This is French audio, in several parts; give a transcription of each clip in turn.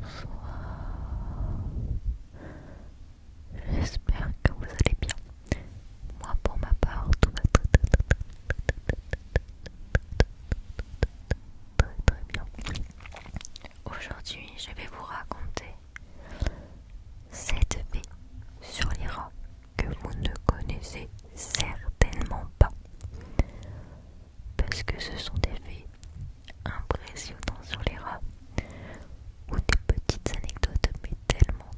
Bonsoir. J'espère que vous allez bien. Moi, pour ma part, tout va très bien. Aujourd'hui, je vais vous raconter cette fée sur les rats que vous ne connaissez certainement pas. Parce que ce sont des faits impressionnants sur les rats. Ou des petites anecdotes, mais tellement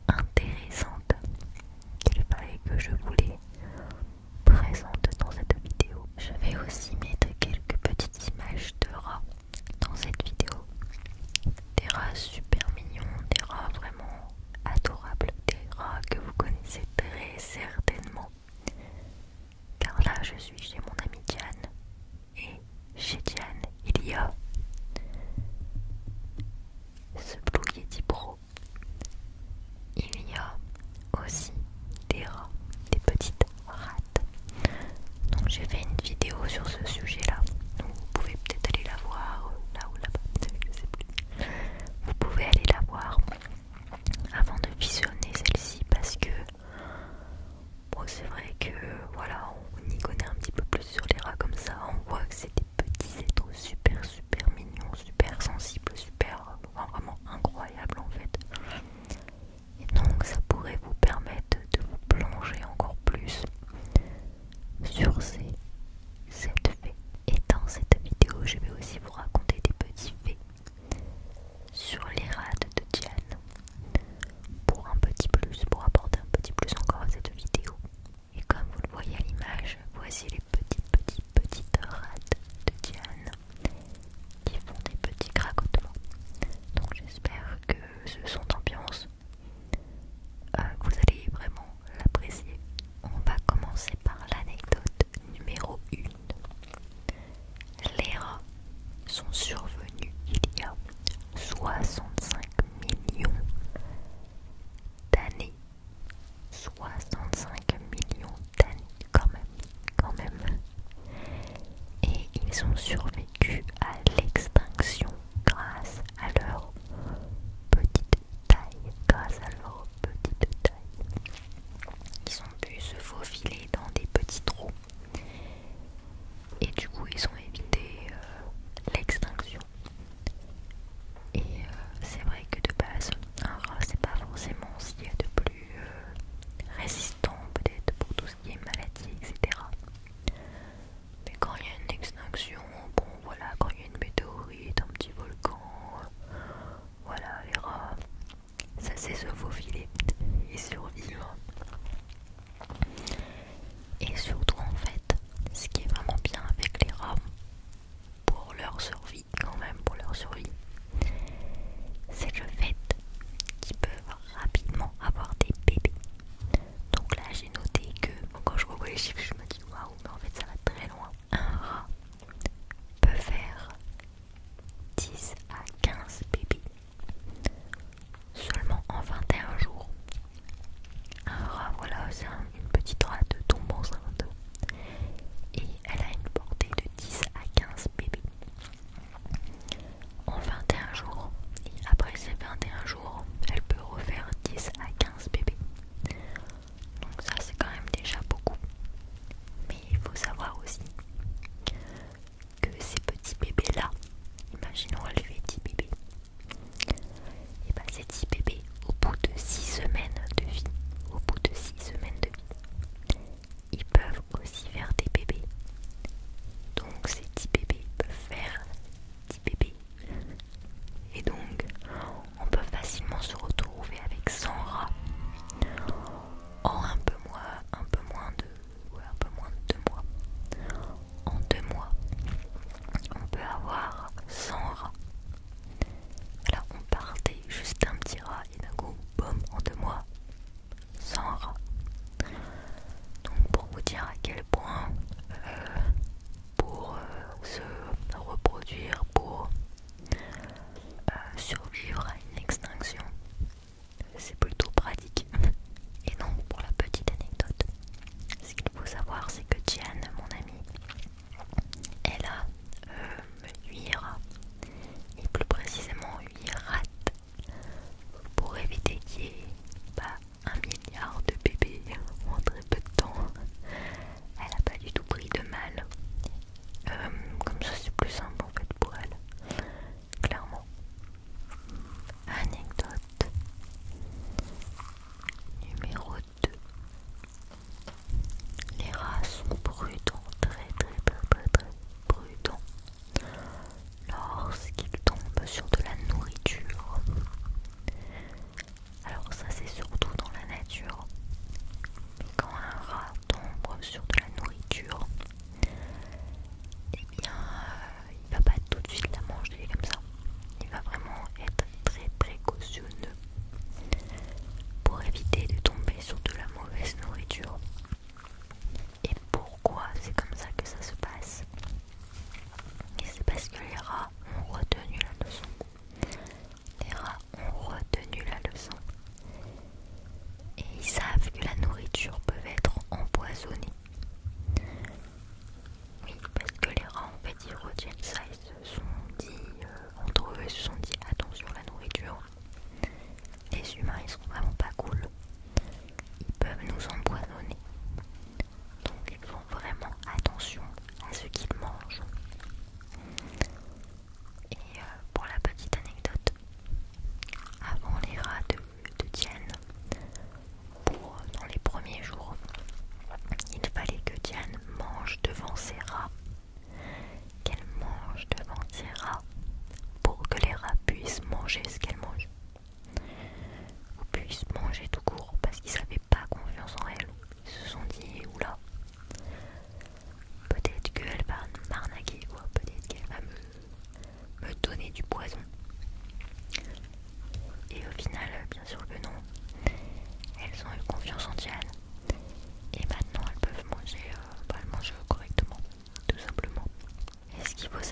intéressantes qu'il fallait que je vous les présente dans cette vidéo. Je vais aussi mettre quelques petites images de rats dans cette vidéo. Des rats super mignons, des rats vraiment adorables, des rats que vous connaissez très certainement. Car là, je suis chez mon ami Diane. Et chez Diane, il y a ce Blue Yeti Pro. Il y a aussi des rats, des petites rates. Donc j'ai fait une vidéo sur ce sujet-là. Donc vous pouvez peut-être aller la voir là ou là-bas, je sais plus. Vous pouvez aller la voir avant de visionner celle-ci parce que bon, c'est vrai que voilà, on y connaît un petit peu plus sur les rats comme ça. On voit que c'est des petits êtres super mignons, super sensibles, super, enfin, vraiment incroyables en fait. Et donc ça pourrait vous permettre de vous plonger encore plus sur cette fée. Et dans cette vidéo, je vais aussi vous raconter des petits faits sur les rades de Diane pour un petit plus, pour apporter un petit plus encore à cette vidéo. Et comme vous le voyez à l'image, voici les petites rades de Diane qui font des petits craquements. Donc j'espère que ce son d'ambiance vous allez vraiment l'apprécier. On va commencer par l'anecdote numéro 1. Les rats sont survenus il y a 65 millions d'années. 65 millions d'années quand même. Et ils ont survécu à l'extinction grâce à leur petite taille. Ils ont pu se faufiler dans des petits trous. Et du coup, ils ont évité l'extinction. Et c'est vrai que de base, un rat, c'est pas forcément ce qu'il y a de plus résistant, peut-être pour tout ce qui est maladie, etc. Mais quand il y a une extinction, bon voilà, quand il y a une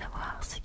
savoir, c'est